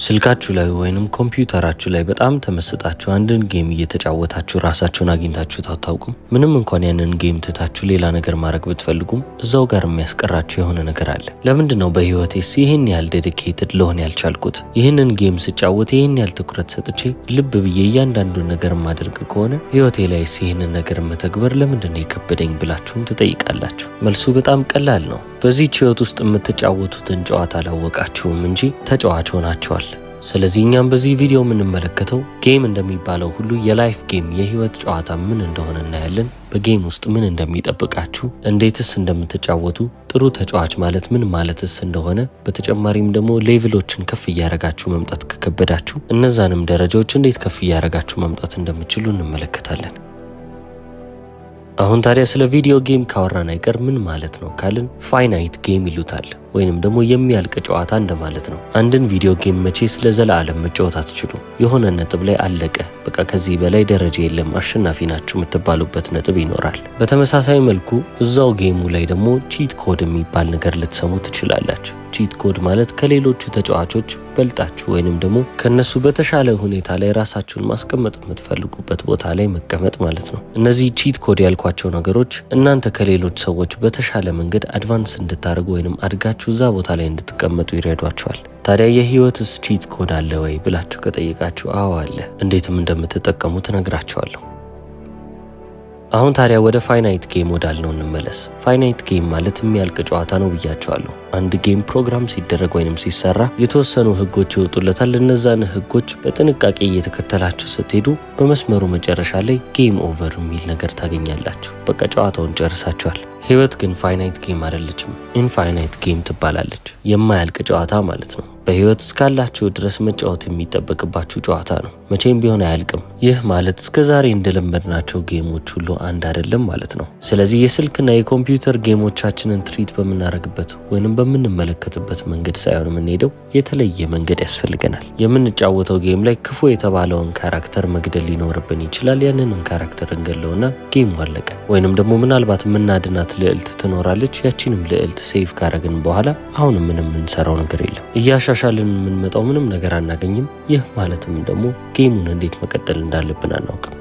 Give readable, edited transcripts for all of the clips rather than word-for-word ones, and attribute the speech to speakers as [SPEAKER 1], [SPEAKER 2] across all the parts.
[SPEAKER 1] ስልካችሁ ላይ ወይንም ኮምፒውተራችሁ ላይ በጣም ተመስጣችሁ አንድን ጌም እየተጫወታችሁ ራሳችሁን አግኝታችሁ አታውቁም? ምንም እንኳን ያንን ጌም ትታችሁ ሌላ ነገር ማድረግ ብትፈልጉም እዛው ጋር የሚያስቀራችሁ የሆነ ነገር አለ። ለምንድነው በህይወቴስ ይሄን ያህል ዴዲኬትድ ልሆን ያልቻልኩት? ይህንን ጌም ስጫወት ይሄን ያህል ትኩረት ሰጥቼ ልብ ብዬ እያንዳንዱን ነገር ማድረግ ከሆነ ህይወቴ ላይስ ይሄንን ነገር መተግበር ለምንድነው የከበደኝ ብላችሁም ትጠይቃላችሁ። መልሱ በጣም ቀላል ነው። በዚህ ህይወት ውስጥ የምትጫወቱትን ጨዋታ አላወቃችሁም እንጂ ተጫዋች ሆናችኋል። ስለዚህ እኛም በዚህ ቪዲዮ የምንመለከተው ጌም እንደሚባለው ሁሉ የላይፍ ጌም የህይወት ጨዋታ ምን እንደሆነ እናያለን። በጌም ውስጥ ምን እንደሚጠብቃችሁ፣ እንዴትስ እንደምትጫወቱ፣ ጥሩ ተጫዋች ማለት ምን ማለትስ እንደሆነ፣ በተጨማሪም ደግሞ ሌቭሎችን ከፍ እያረጋችሁ መምጣት ከከበዳችሁ እነዛንም ደረጃዎች እንዴት ከፍ እያረጋችሁ መምጣት እንደምትችሉ እንመለከታለን። አሁን ታዲያ ስለ ቪዲዮ ጌም ካወራን አይቀር ምን ማለት ነው ካልን ፋይናይት ጌም ይሉታል፣ ወይንም ደግሞ የሚያልቅ ጨዋታ እንደማለት ነው። አንድን ቪዲዮ ጌም መቼ ስለ ዘላለም መጫወት አትችሉ። የሆነ ነጥብ ላይ አለቀ፣ በቃ ከዚህ በላይ ደረጃ የለም፣ አሸናፊ ናችሁ የምትባሉበት ነጥብ ይኖራል። በተመሳሳይ መልኩ እዛው ጌሙ ላይ ደግሞ ቺት ኮድ የሚባል ነገር ልትሰሙ ትችላላችሁ። ቺት ኮድ ማለት ከሌሎቹ ተጫዋቾች በልጣችሁ ወይንም ደግሞ ከነሱ በተሻለ ሁኔታ ላይ ራሳችሁን ማስቀመጥ የምትፈልጉበት ቦታ ላይ መቀመጥ ማለት ነው። እነዚህ ቺት ኮድ ያልኳቸው ነገሮች እናንተ ከሌሎች ሰዎች በተሻለ መንገድ አድቫንስ እንድታደርጉ ወይንም አድጋችሁ እዛ ቦታ ላይ እንድትቀመጡ ይረዷቸዋል። ታዲያ የህይወትስ ቺት ኮድ አለ ወይ ብላችሁ ከጠየቃችሁ አዎ አለ። እንዴትም እንደምትጠቀሙ ትነግራችኋለሁ። አሁን ታዲያ ወደ ፋይናይት ጌም ወዳልነው እንመለስ። ፋይናይት ጌም ማለት የሚያልቅ ጨዋታ ነው ብያቸዋለሁ። አንድ ጌም ፕሮግራም ሲደረግ ወይንም ሲሰራ የተወሰኑ ህጎች ይወጡለታል። እነዛን ህጎች በጥንቃቄ እየተከተላችሁ ስትሄዱ በመስመሩ መጨረሻ ላይ ጌም ኦቨር የሚል ነገር ታገኛላችሁ። በቃ ጨዋታውን ጨርሳችኋል። ህይወት ግን ፋይናይት ጌም አይደለችም፣ ኢንፋይናይት ጌም ትባላለች። የማያልቅ ጨዋታ ማለት ነው። በህይወት እስካላችሁ ድረስ መጫወት የሚጠበቅባችሁ ጨዋታ ነው። መቼም ቢሆን አያልቅም። ይህ ማለት እስከዛሬ እንደለመድናቸው ጌሞች ሁሉ አንድ አይደለም ማለት ነው። ስለዚህ የስልክና የኮምፒውተር ጌሞቻችንን ትሪት በምናደርግበት ወይንም በምንመለከትበት መንገድ ሳይሆን የምንሄደው የተለየ መንገድ ያስፈልገናል። የምንጫወተው ጌም ላይ ክፉ የተባለውን ካራክተር መግደል ሊኖርብን ይችላል። ያንንም ካራክተር እንገለውና ጌሙ አለቀ። ወይንም ደግሞ ምናልባት የምናድናት ልዕልት ትኖራለች። ያቺንም ልዕልት ሴቭ ካረግን በኋላ አሁንም ምንም የምንሰራው ነገር የለም። እያሻሻልን የምንመጣው ምንም ነገር አናገኝም። ይህ ማለትም ደግሞ ጌሙን እንዴት መቀጠል እንዳለብን አናውቅም።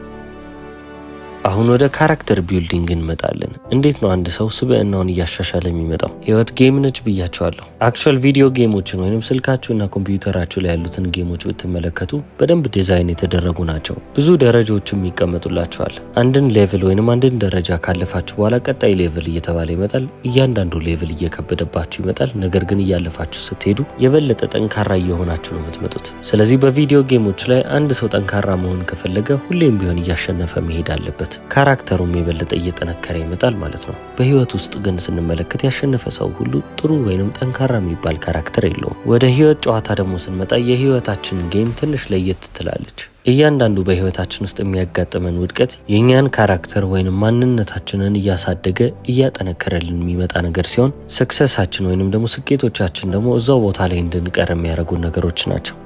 [SPEAKER 1] አሁን ወደ ካራክተር ቢልዲንግ እንመጣለን። እንዴት ነው አንድ ሰው ስብዕናውን እያሻሻለ የሚመጣው? ህይወት ጌም ነች ብያቸዋለሁ። አክቹዋል ቪዲዮ ጌሞችን ወይንም ስልካችሁና ኮምፒውተራችሁ ላይ ያሉትን ጌሞች ብትመለከቱ በደንብ ዲዛይን የተደረጉ ናቸው። ብዙ ደረጃዎችም ይቀመጡላቸዋል። አንድን ሌቭል ወይንም አንድን ደረጃ ካለፋችሁ በኋላ ቀጣይ ሌቭል እየተባለ ይመጣል። እያንዳንዱ ሌቭል እየከበደባችሁ ይመጣል። ነገር ግን እያለፋችሁ ስትሄዱ የበለጠ ጠንካራ እየሆናችሁ ነው የምትመጡት። ስለዚህ በቪዲዮ ጌሞች ላይ አንድ ሰው ጠንካራ መሆን ከፈለገ ሁሌም ቢሆን እያሸነፈ መሄድ አለበት። ካራክተሩም የበለጠ እየጠነከረ ይመጣል ማለት ነው። በህይወት ውስጥ ግን ስንመለከት ያሸነፈ ሰው ሁሉ ጥሩ ወይንም ጠንካራ የሚባል ካራክተር የለውም። ወደ ህይወት ጨዋታ ደግሞ ስንመጣ የህይወታችን ጌም ትንሽ ለየት ትላለች። እያንዳንዱ በህይወታችን ውስጥ የሚያጋጥመን ውድቀት የኛን ካራክተር ወይንም ማንነታችንን እያሳደገ እያጠነከረልን የሚመጣ ነገር ሲሆን፣ ሰክሰሳችን ወይንም ደግሞ ስኬቶቻችን ደግሞ እዛው ቦታ ላይ እንድንቀር የሚያደርጉ ነገሮች ናቸው።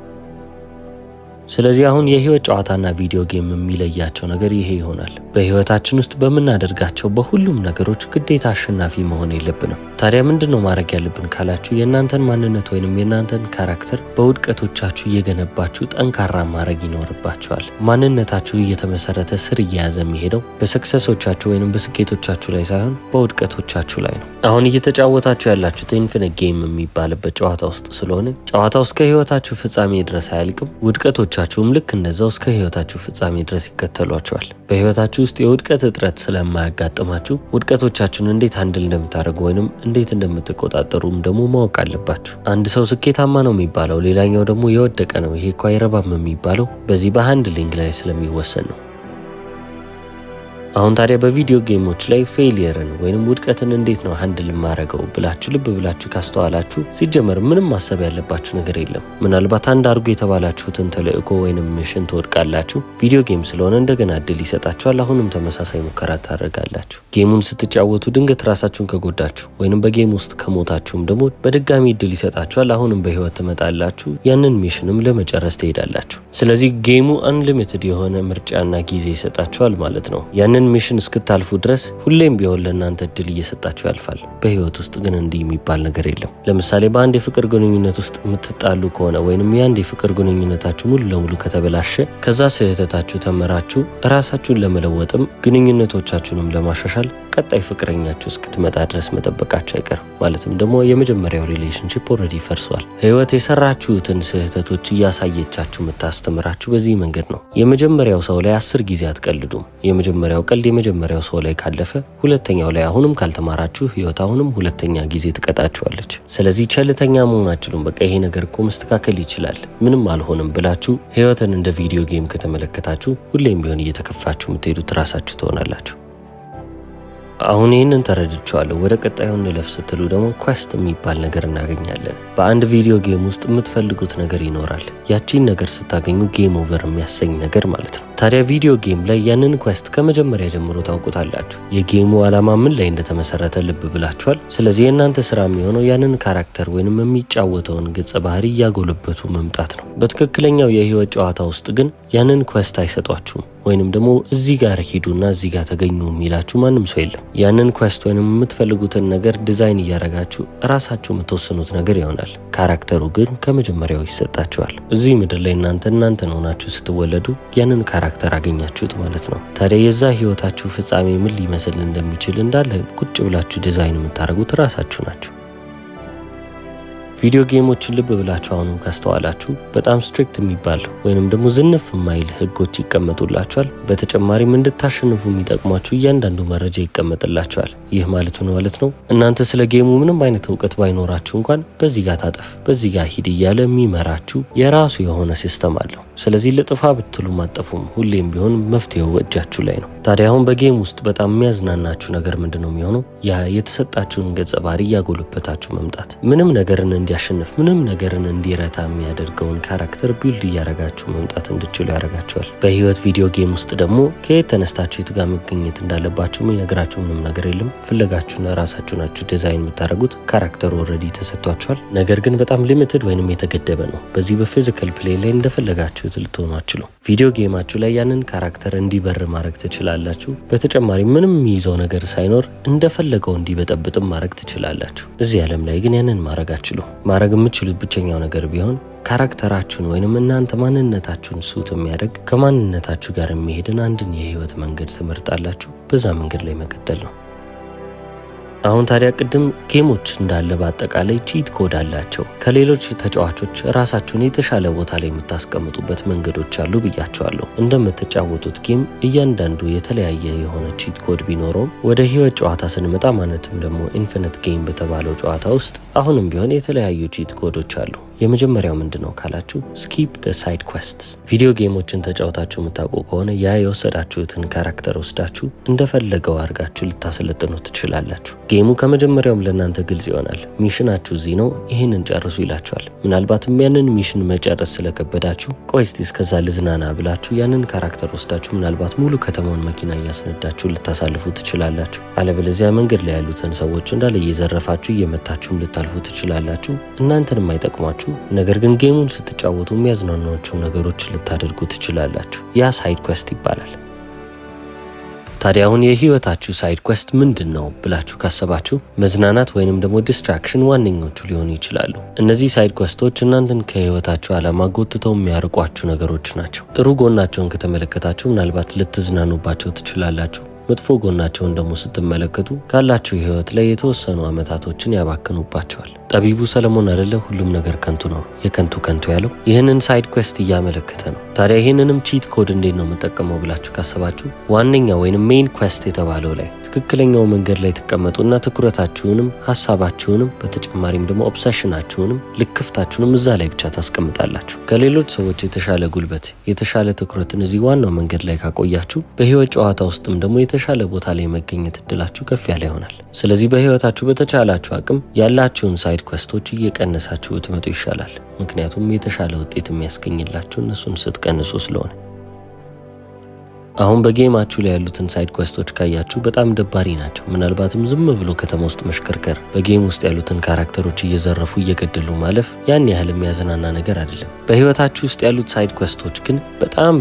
[SPEAKER 1] ስለዚህ አሁን የህይወት ጨዋታና ቪዲዮ ጌም የሚለያቸው ነገር ይሄ ይሆናል። በህይወታችን ውስጥ በምናደርጋቸው በሁሉም ነገሮች ግዴታ አሸናፊ መሆን የለብንም። ታዲያ ምንድነው ማድረግ ያለብን ካላችሁ የእናንተን ማንነት ወይንም የእናንተን ካራክተር በውድቀቶቻችሁ እየገነባችሁ ጠንካራ ማድረግ ይኖርባችኋል። ማንነታችሁ እየተመሰረተ ስር እየያዘ የሚሄደው በሰክሰሶቻችሁ ወይንም በስኬቶቻችሁ ላይ ሳይሆን በውድቀቶቻችሁ ላይ ነው። አሁን እየተጫወታችሁ ያላችሁት ኢንፊኒት ጌም የሚባልበት ጨዋታ ውስጥ ስለሆነ ጨዋታው እስከ ህይወታችሁ ፍጻሜ ድረስ አያልቅም። ውድቀቶቻችሁም ልክ እንደዛው እስከ ህይወታችሁ ፍጻሜ ድረስ ይከተሏችኋል። በህይወታችሁ ውስጥ የውድቀት እጥረት ስለማያጋጥማችሁ ውድቀቶቻችሁን እንዴት ሃንድል እንደምታደርጉ ወይንም እንዴት እንደምትቆጣጠሩም ደግሞ ማወቅ አለባችሁ። አንድ ሰው ስኬታማ ነው የሚባለው፣ ሌላኛው ደግሞ የወደቀ ነው፣ ይሄ እኮ አይረባም የሚባለው በዚህ በሃንድሊንግ ላይ ስለሚወሰን ነው። አሁን ታዲያ በቪዲዮ ጌሞች ላይ ፌሊየርን ወይንም ውድቀትን እንዴት ነው ሃንድል ማረገው ብላችሁ ልብ ብላችሁ ካስተዋላችሁ ሲጀመር ምንም ማሰብ ያለባችሁ ነገር የለም። ምናልባት አንድ አድርጉ የተባላችሁትን ተልእኮ ወይንም ሚሽን ትወድቃላችሁ። ቪዲዮ ጌም ስለሆነ እንደገና እድል ይሰጣችኋል። አሁንም ተመሳሳይ ሙከራ ታደርጋላችሁ። ጌሙን ስትጫወቱ ድንገት ራሳችሁን ከጎዳችሁ ወይንም በጌም ውስጥ ከሞታችሁም ደግሞ በድጋሚ እድል ይሰጣችኋል። አሁንም በህይወት ትመጣላችሁ። ያንን ሚሽንም ለመጨረስ ትሄዳላችሁ። ስለዚህ ጌሙ አንሊሚትድ የሆነ ምርጫና ጊዜ ይሰጣችኋል ማለት ነው። ያንን ያንን ሚሽን እስክታልፉ ድረስ ሁሌም ቢሆን ለእናንተ እድል እየሰጣችሁ ያልፋል። በህይወት ውስጥ ግን እንዲህ የሚባል ነገር የለም። ለምሳሌ በአንድ የፍቅር ግንኙነት ውስጥ የምትጣሉ ከሆነ ወይንም የአንድ የፍቅር ግንኙነታችሁ ሙሉ ለሙሉ ከተበላሸ ከዛ ስህተታችሁ ተመራችሁ ራሳችሁን ለመለወጥም ግንኙነቶቻችሁንም ለማሻሻል ቀጣይ ፍቅረኛችሁ እስክትመጣ ድረስ መጠበቃችሁ አይቀርም። ማለትም ደግሞ የመጀመሪያው ሪሌሽንሺፕ ኦልሬዲ ፈርሷል። ህይወት የሰራችሁትን ስህተቶች እያሳየቻችሁ የምታስተምራችሁ በዚህ መንገድ ነው። የመጀመሪያው ሰው ላይ 10 ጊዜ አትቀልዱም። የመጀመሪያው ቀልድ የመጀመሪያው ሰው ላይ ካለፈ ሁለተኛው ላይ አሁንም ካልተማራችሁ ህይወት አሁንም ሁለተኛ ጊዜ ትቀጣችኋለች። ስለዚህ ቸልተኛ መሆን አትችሉም። በቃ ይሄ ነገር እኮ መስተካከል ይችላል ምንም አልሆንም ብላችሁ ህይወትን እንደ ቪዲዮ ጌም ከተመለከታችሁ ሁሌም ቢሆን እየተከፋችሁ የምትሄዱት ራሳችሁ ትሆናላችሁ። አሁን ይህንን ተረድቻለሁ። ወደ ቀጣዩ እንለፍ ስትሉ ደግሞ ኳስት የሚባል ነገር እናገኛለን። በአንድ ቪዲዮ ጌም ውስጥ የምትፈልጉት ነገር ይኖራል። ያቺን ነገር ስታገኙ ጌም ኦቨር የሚያሰኝ ነገር ማለት ነው። ታዲያ ቪዲዮ ጌም ላይ ያንን ኳስት ከመጀመሪያ ጀምሮ ታውቁታላችሁ። የጌሙ ዓላማ ምን ላይ እንደተመሰረተ ልብ ብላችኋል። ስለዚህ የእናንተ ስራ የሚሆነው ያንን ካራክተር ወይንም የሚጫወተውን ገጸ ባህሪ እያጎለበቱ መምጣት ነው። በትክክለኛው የህይወት ጨዋታ ውስጥ ግን ያንን ኳስት አይሰጧችሁም። ወይንም ደግሞ እዚህ ጋር ሂዱና እዚህ ጋር ተገኙ የሚላችሁ ማንም ሰው የለም። ያንን ኳስት ወይንም የምትፈልጉትን ነገር ዲዛይን እያረጋችሁ ራሳችሁ የምትወስኑት ነገር ይሆናል። ካራክተሩ ግን ከመጀመሪያው ይሰጣችኋል። እዚህ ምድር ላይ እናንተን ሆናችሁ ስትወለዱ ያንን ካራክተር አገኛችሁት ማለት ነው። ታዲያ የዛ ህይወታችሁ ፍጻሜ ምን ሊመስል እንደሚችል እንዳለ ቁጭ ብላችሁ ዲዛይን የምታደርጉት ራሳችሁ ናችሁ። ቪዲዮ ጌሞችን ልብ ብላችሁ አሁንም ካስተዋላችሁ በጣም ስትሪክት የሚባል ወይንም ደግሞ ዝንፍ የማይል ህጎች ይቀመጡላችኋል። በተጨማሪም እንድታሸንፉ የሚጠቅሟችሁ እያንዳንዱ መረጃ ይቀመጥላችኋል። ይህ ማለት ምን ማለት ነው? እናንተ ስለ ጌሙ ምንም አይነት እውቀት ባይኖራችሁ እንኳን በዚህ ጋር ታጠፍ፣ በዚህ ጋር ሂድ እያለ የሚመራችሁ የራሱ የሆነ ሲስተም አለው። ስለዚህ ልጥፋ ብትሉም አጠፉም፣ ሁሌም ቢሆን መፍትሄው እጃችሁ ላይ ነው። ታዲያ አሁን በጌም ውስጥ በጣም የሚያዝናናችሁ ነገር ምንድነው የሚሆነው? ያ የተሰጣችሁን ገጸ ባህሪ እያጎለበታችሁ መምጣት፣ ምንም ነገርን እንዲያሸንፍ ምንም ነገርን እንዲረታ የሚያደርገውን ካራክተር ቢልድ እያረጋችሁ መምጣት እንድችሉ ያደርጋችኋል። በህይወት ቪዲዮ ጌም ውስጥ ደግሞ ከየት ተነስታችሁ የት ጋር መገኘት እንዳለባችሁ የሚነግራችሁ ምንም ነገር የለም። ፍለጋችሁና ራሳችሁ ናችሁ ዲዛይን የምታደርጉት። ካራክተሩ ኦልሬዲ ተሰጥቷችኋል። ነገር ግን በጣም ሊሚትድ ወይንም የተገደበ ነው። በዚህ በፊዚካል ፕሌይ ላይ እንደፈለጋችሁት ልትሆኑ አትችሉም። ቪዲዮ ጌማችሁ ላይ ያንን ካራክተር እንዲበር ማድረግ ትችላላችሁ። በተጨማሪ ምንም የሚይዘው ነገር ሳይኖር እንደፈለገው እንዲበጠብጥም ማድረግ ትችላላችሁ። እዚህ ዓለም ላይ ግን ያንን ማድረግ አትችሉም። ማድረግ የምትችሉት ብቸኛው ነገር ቢሆን ካራክተራችሁን ወይንም እናንተ ማንነታችሁን ሱት የሚያደርግ ከማንነታችሁ ጋር የሚሄድን አንድን የህይወት መንገድ ትመርጣላችሁ። በዛ መንገድ ላይ መቀጠል ነው። አሁን ታዲያ ቅድም ጌሞች እንዳለ በአጠቃላይ ቺት ኮድ አላቸው። ከሌሎች ተጫዋቾች ራሳችሁን የተሻለ ቦታ ላይ የምታስቀምጡበት መንገዶች አሉ ብያቸዋለሁ። እንደምትጫወቱት ጌም እያንዳንዱ የተለያየ የሆነ ቺት ኮድ ቢኖረውም ወደ ህይወት ጨዋታ ስንመጣ ማለትም ደግሞ ኢንፊኒት ጌም በተባለው ጨዋታ ውስጥ አሁንም ቢሆን የተለያዩ ቺት ኮዶች አሉ። የመጀመሪያው ምንድነው ካላችሁ ስኪፕ ዘ ሳይድ ኩዌስትስ። ቪዲዮ ጌሞችን ተጫውታችሁ የምታውቁ ከሆነ ያ የወሰዳችሁትን ካራክተር ወስዳችሁ እንደፈለገው አድርጋችሁ ልታሰለጥኑ ትችላላችሁ። ጌሙ ከመጀመሪያውም ለእናንተ ግልጽ ይሆናል። ሚሽናችሁ እዚህ ነው፣ ይህንን ጨርሱ ይላችኋል። ምናልባትም ያንን ሚሽን መጨረስ ስለከበዳችሁ ቆይ እስቲ እስከዛ ልዝናና ብላችሁ ያንን ካራክተር ወስዳችሁ ምናልባት ሙሉ ከተማውን መኪና እያስነዳችሁ ልታሳልፉ ትችላላችሁ። አለበለዚያ መንገድ ላይ ያሉትን ሰዎች እንዳለ እየዘረፋችሁ እየመታችሁም ልታልፉ ትችላላችሁ። እናንተንም አይጠቅሟችሁ፣ ነገር ግን ጌሙን ስትጫወቱ የሚያዝናኗቸው ነገሮች ልታደርጉ ትችላላችሁ። ያ ሳይድ ኩዌስት ይባላል። ታዲያ አሁን የህይወታችሁ ሳይድ ኩዌስት ምንድን ነው ብላችሁ ካሰባችሁ መዝናናት ወይንም ደግሞ ዲስትራክሽን ዋነኞቹ ሊሆኑ ይችላሉ። እነዚህ ሳይድ ኩዌስቶች እናንተን ከህይወታችሁ ዓላማ ጎትተው የሚያርቋችሁ ነገሮች ናቸው። ጥሩ ጎናቸውን ከተመለከታችሁ ምናልባት ልትዝናኑባቸው ትችላላችሁ። መጥፎ ጎናቸውን ደግሞ ስትመለከቱ ካላችሁ ህይወት ላይ የተወሰኑ አመታቶችን ያባክኑባቸዋል። ጠቢቡ ሰለሞን አይደለ ሁሉም ነገር ከንቱ ነው የከንቱ ከንቱ ያለው? ይህንን ሳይድ ኩዌስት እያመለከተ ነው። ታዲያ ይህንንም ቺት ኮድ እንዴት ነው የምጠቀመው ብላችሁ ካሰባችሁ ዋነኛ ወይንም ሜይን ኩዌስት የተባለው ላይ ትክክለኛው መንገድ ላይ ተቀመጡና ትኩረታችሁንም ሀሳባችሁንም በተጨማሪም ደግሞ ኦብሰሽናችሁንም ልክፍታችሁንም እዛ ላይ ብቻ ታስቀምጣላችሁ። ከሌሎች ሰዎች የተሻለ ጉልበት የተሻለ ትኩረትን እዚህ ዋናው መንገድ ላይ ካቆያችሁ በህይወት ጨዋታ ውስጥም ደግሞ የተሻለ ቦታ ላይ መገኘት እድላችሁ ከፍ ያለ ይሆናል። ስለዚህ በህይወታችሁ በተቻላችሁ አቅም ያላችሁን ሳይድ ኩዌስቶች እየቀነሳችሁ ብትመጡ ይሻላል። ምክንያቱም የተሻለ ውጤት የሚያስገኝላችሁ እነሱን ስትቀንሱ ስለሆነ። አሁን በጌማችሁ ላይ ያሉትን ሳይድ ኩዌስቶች ካያችሁ በጣም ደባሪ ናቸው። ምናልባትም ዝም ብሎ ከተማ ውስጥ መሽከርከር፣ በጌም ውስጥ ያሉትን ካራክተሮች እየዘረፉ እየገደሉ ማለፍ ያን ያህል የሚያዝናና ነገር አይደለም። በህይወታችሁ ውስጥ ያሉት ሳይድ ኩዌስቶች ግን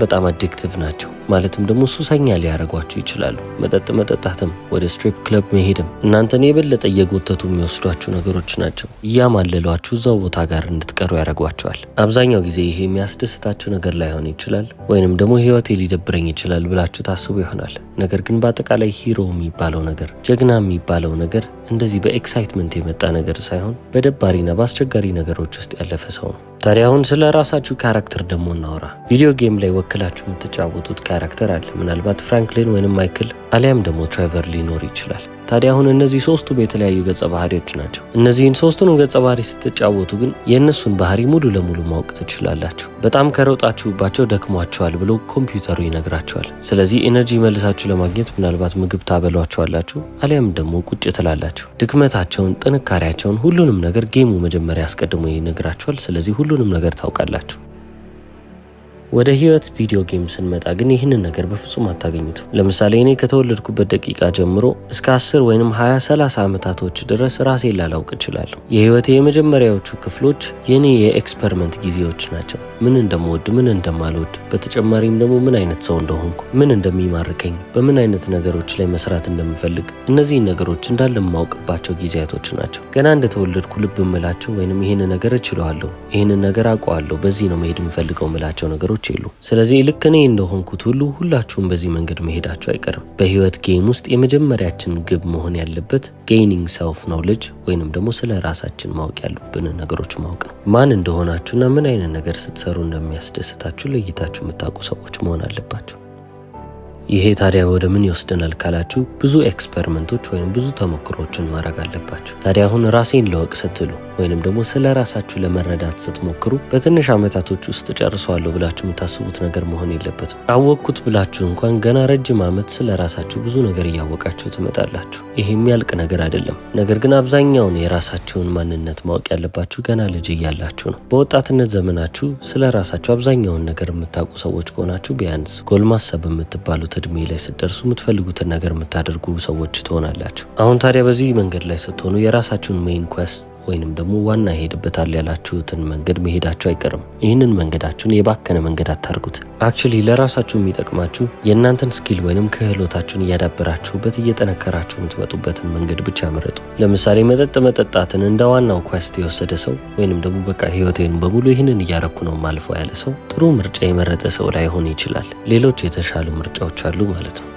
[SPEAKER 1] በጣም አዲክቲቭ ናቸው። ማለትም ደግሞ ሱሰኛ ሊያረጓችሁ ይችላሉ። መጠጥ መጠጣትም፣ ወደ ስትሪፕ ክለብ መሄድም እናንተን የበለጠ እየጎተቱ የሚወስዷችሁ ነገሮች ናቸው። እያማለሏችሁ እዛው ቦታ ጋር እንድትቀሩ ያደርጓቸዋል። አብዛኛው ጊዜ ይሄ የሚያስደስታችሁ ነገር ላይሆን ይችላል፣ ወይንም ደግሞ ህይወቴ ሊደብረኝ ይችላል ብላችሁ ታስቡ ይሆናል። ነገር ግን በአጠቃላይ ሂሮ የሚባለው ነገር፣ ጀግና የሚባለው ነገር እንደዚህ በኤክሳይትመንት የመጣ ነገር ሳይሆን በደባሪና በአስቸጋሪ ነገሮች ውስጥ ያለፈ ሰው ነው። ታዲያ አሁን ስለ ራሳችሁ ካራክተር ደግሞ እናወራ። ቪዲዮ ጌም ላይ ወክላችሁ የምትጫወቱት ካራክተር አለ። ምናልባት ፍራንክሊን ወይንም ማይክል አሊያም ደግሞ ትሬቨር ሊኖር ይችላል። ታዲያ አሁን እነዚህ ሶስቱም የተለያዩ ገጸ ባህሪዎች ናቸው። እነዚህን ሶስቱንም ገጸ ባህሪ ስትጫወቱ ግን የእነሱን ባህሪ ሙሉ ለሙሉ ማወቅ ትችላላችሁ። በጣም ከሮጣችሁባቸው ደክሟቸዋል ብሎ ኮምፒውተሩ ይነግራቸዋል። ስለዚህ ኤነርጂ መልሳችሁ ለማግኘት ምናልባት ምግብ ታበሏቸዋላችሁ፣ አሊያም ደግሞ ቁጭ ትላላችሁ። ድክመታቸውን፣ ጥንካሬያቸውን፣ ሁሉንም ነገር ጌሙ መጀመሪያ አስቀድሞ ይነግራቸዋል። ስለዚህ ሁሉንም ነገር ታውቃላችሁ። ወደ ህይወት ቪዲዮ ጌም ስንመጣ ግን ይህንን ነገር በፍጹም አታገኙትም። ለምሳሌ እኔ ከተወለድኩበት ደቂቃ ጀምሮ እስከ 10 ወይንም 20 30 ዓመታቶች ድረስ ራሴን ላላውቅ እችላለሁ። የህይወቴ የመጀመሪያዎቹ ክፍሎች የኔ የኤክስፐሪመንት ጊዜዎች ናቸው። ምን እንደምወድ፣ ምን እንደማልወድ፣ በተጨማሪም ደግሞ ምን አይነት ሰው እንደሆንኩ፣ ምን እንደሚማርከኝ፣ በምን አይነት ነገሮች ላይ መስራት እንደምፈልግ፣ እነዚህን ነገሮች እንዳለ የማውቅባቸው ጊዜያቶች ናቸው። ገና እንደተወለድኩ ልብ እምላቸው ወይንም ይህን ነገር እችለዋለሁ፣ ይህንን ነገር አውቀዋለሁ፣ በዚህ ነው መሄድ የምፈልገው እምላቸው ነገሮች የሉ። ስለዚህ ልክ እኔ እንደሆንኩት ሁሉ ሁላችሁም በዚህ መንገድ መሄዳችሁ አይቀርም። በህይወት ጌም ውስጥ የመጀመሪያችን ግብ መሆን ያለበት ጌይኒንግ ሰልፍ ኖሌጅ ወይንም ደግሞ ስለ ራሳችን ማወቅ ያሉብን ነገሮች ማወቅ ነው። ማን እንደሆናችሁና ምን አይነት ነገር ስትሰሩ እንደሚያስደስታችሁ ለይታችሁ የምታውቁ ሰዎች መሆን አለባችሁ። ይሄ ታዲያ ወደ ምን ይወስደናል ካላችሁ ብዙ ኤክስፐሪመንቶች ወይም ብዙ ተሞክሮችን ማድረግ አለባችሁ። ታዲያ አሁን ራሴን ለወቅ ስትሉ ወይንም ደግሞ ስለ ራሳችሁ ለመረዳት ስትሞክሩ በትንሽ ዓመታቶች ውስጥ ጨርሰዋለሁ ብላችሁ የምታስቡት ነገር መሆን የለበትም። አወቅኩት ብላችሁ እንኳን ገና ረጅም ዓመት ስለ ራሳችሁ ብዙ ነገር እያወቃችሁ ትመጣላችሁ። ይሄ የሚያልቅ ነገር አይደለም። ነገር ግን አብዛኛውን የራሳችሁን ማንነት ማወቅ ያለባችሁ ገና ልጅ እያላችሁ ነው። በወጣትነት ዘመናችሁ ስለ ራሳችሁ አብዛኛውን ነገር የምታውቁ ሰዎች ከሆናችሁ ቢያንስ ጎልማሳ በምትባሉት እድሜ ላይ ስትደርሱ የምትፈልጉትን ነገር የምታደርጉ ሰዎች ትሆናላችሁ። አሁን ታዲያ በዚህ መንገድ ላይ ስትሆኑ የራሳችሁን ሜይን ኩዌስት ወይንም ደግሞ ዋና ሄድበታል ያላችሁትን መንገድ መሄዳችሁ አይቀርም። ይህንን መንገዳችሁን የባከነ መንገድ አታርጉት። አክቹሊ ለራሳችሁ የሚጠቅማችሁ የእናንተን ስኪል ወይንም ክህሎታችሁን እያዳበራችሁበት እየጠነከራችሁ የምትመጡበትን መንገድ ብቻ ምረጡ። ለምሳሌ መጠጥ መጠጣትን እንደ ዋናው ኳስት የወሰደ ሰው ወይንም ደግሞ በቃ ህይወቴን በሙሉ ይህንን እያረኩ ነው ማልፈው ያለ ሰው ጥሩ ምርጫ የመረጠ ሰው ላይሆን ይችላል። ሌሎች የተሻሉ ምርጫዎች አሉ ማለት ነው።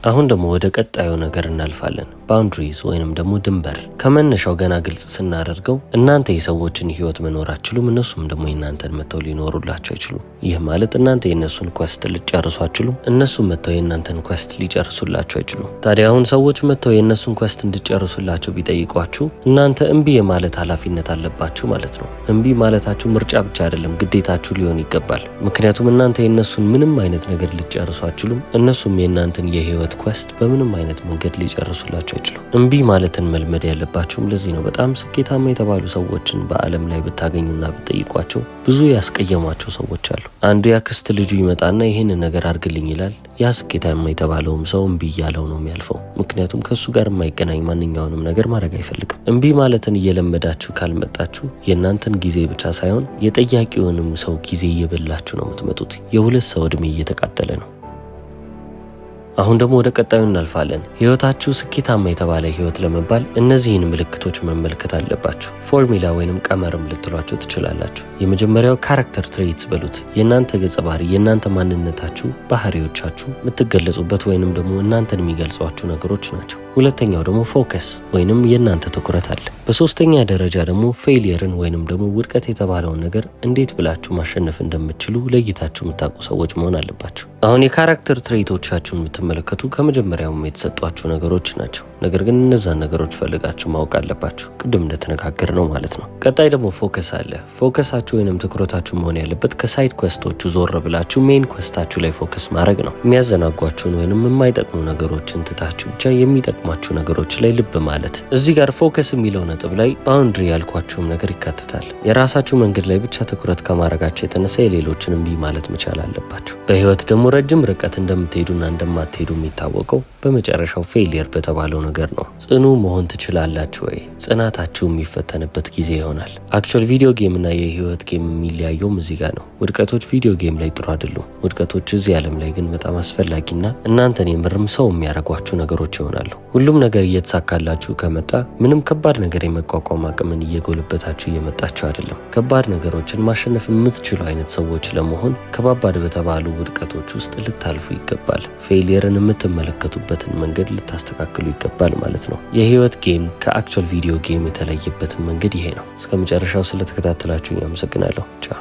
[SPEAKER 1] አሁን ደግሞ ወደ ቀጣዩ ነገር እናልፋለን። ባውንድሪዝ ወይንም ደግሞ ድንበር። ከመነሻው ገና ግልጽ ስናደርገው እናንተ የሰዎችን ህይወት መኖር አትችሉም፣ እነሱም ደግሞ የእናንተን መተው ሊኖሩላቸው አይችሉም። ይህ ማለት እናንተ የእነሱን ኳስት ልጨርሱ አትችሉም፣ እነሱም መተው የእናንተን ኳስት ሊጨርሱላቸው አይችሉም። ታዲያ አሁን ሰዎች መተው የእነሱን ኳስት እንድጨርሱላቸው ቢጠይቋችሁ እናንተ እምቢ የማለት ኃላፊነት አለባችሁ ማለት ነው። እምቢ ማለታችሁ ምርጫ ብቻ አይደለም፣ ግዴታችሁ ሊሆን ይገባል። ምክንያቱም እናንተ የእነሱን ምንም አይነት ነገር ልጨርሱ አትችሉም፣ እነሱም የእናንተን የህይወት ኳስት በምንም አይነት መንገድ ሊጨርሱላቸው አይችሉም። እምቢ ማለትን መልመድ ያለባችሁም ለዚህ ነው። በጣም ስኬታማ የተባሉ ሰዎችን በዓለም ላይ ብታገኙና ብትጠይቋቸው ብዙ ያስቀየሟቸው ሰዎች አሉ። አንዱ ያክስት ልጁ ይመጣና ይህንን ነገር አድርግልኝ ይላል። ያ ስኬታማ የተባለውም ሰው እምቢ እያለው ነው የሚያልፈው። ምክንያቱም ከሱ ጋር የማይገናኝ ማንኛውንም ነገር ማድረግ አይፈልግም። እምቢ ማለትን እየለመዳችሁ ካልመጣችሁ የእናንተን ጊዜ ብቻ ሳይሆን የጠያቂውንም ሰው ጊዜ እየበላችሁ ነው የምትመጡት። የሁለት ሰው እድሜ እየተቃጠለ ነው። አሁን ደግሞ ወደ ቀጣዩ እናልፋለን። ህይወታችሁ ስኬታማ የተባለ ህይወት ለመባል እነዚህን ምልክቶች መመልከት አለባችሁ። ፎርሙላ ወይንም ቀመርም ልትሏቸው ትችላላችሁ። የመጀመሪያው ካራክተር ትሬትስ በሉት። የእናንተ ገጸ ባህሪ፣ የእናንተ ማንነታችሁ፣ ባህሪዎቻችሁ የምትገለጹበት ወይንም ደግሞ እናንተን የሚገልጿችሁ ነገሮች ናቸው። ሁለተኛው ደግሞ ፎከስ ወይንም የእናንተ ትኩረት አለ። በሶስተኛ ደረጃ ደግሞ ፌሊየርን ወይንም ደግሞ ውድቀት የተባለውን ነገር እንዴት ብላችሁ ማሸነፍ እንደምትችሉ ለይታችሁ የምታውቁ ሰዎች መሆን አለባችሁ። አሁን የካራክተር ትሬቶቻችሁን የምትመለከቱ ከመጀመሪያውም የተሰጧችሁ ነገሮች ናቸው። ነገር ግን እነዛን ነገሮች ፈልጋችሁ ማወቅ አለባችሁ፣ ቅድም እንደተነጋገር ነው ማለት ነው። ቀጣይ ደግሞ ፎከስ አለ። ፎከሳችሁ ወይንም ትኩረታችሁ መሆን ያለበት ከሳይድ ኩዌስቶቹ ዞር ብላችሁ ሜን ኩዌስታችሁ ላይ ፎከስ ማድረግ ነው። የሚያዘናጓችሁን ወይንም የማይጠቅሙ ነገሮችን ትታችሁ ብቻ የሚጠቅሟችሁ ነገሮች ላይ ልብ ማለት። እዚህ ጋር ፎከስ የሚለው ነጥብ ነጥብ ላይ ባውንድሪ ያልኳችሁም ነገር ይካተታል። የራሳችሁ መንገድ ላይ ብቻ ትኩረት ከማድረጋቸው የተነሳ የሌሎችን እምቢ ማለት መቻል አለባቸው። በህይወት ደግሞ ረጅም ርቀት እንደምትሄዱና እንደማትሄዱ የሚታወቀው በመጨረሻው ፌሊየር በተባለው ነገር ነው። ጽኑ መሆን ትችላላችሁ ወይ? ጽናታችሁ የሚፈተንበት ጊዜ ይሆናል። አክቹዋል ቪዲዮ ጌም እና የህይወት ጌም የሚለያየውም እዚህ ጋር ነው። ውድቀቶች ቪዲዮ ጌም ላይ ጥሩ አይደሉም። ውድቀቶች እዚህ ዓለም ላይ ግን በጣም አስፈላጊና እናንተን የምርም ሰው የሚያደርጓችሁ ነገሮች ይሆናሉ። ሁሉም ነገር እየተሳካላችሁ ከመጣ ምንም ከባድ ነገር የመቋቋም አቅምን እየጎለበታችሁ እየመጣችሁ አይደለም። ከባድ ነገሮችን ማሸነፍ የምትችሉ አይነት ሰዎች ለመሆን ከባባድ በተባሉ ውድቀቶች ውስጥ ልታልፉ ይገባል። ፌሊየርን የምትመለከቱበትን መንገድ ልታስተካክሉ ይገባል ማለት ነው። የህይወት ጌም ከአክቹዋል ቪዲዮ ጌም የተለየበትን መንገድ ይሄ ነው። እስከ መጨረሻው ስለተከታተላችሁ አመሰግናለሁ። ቻው።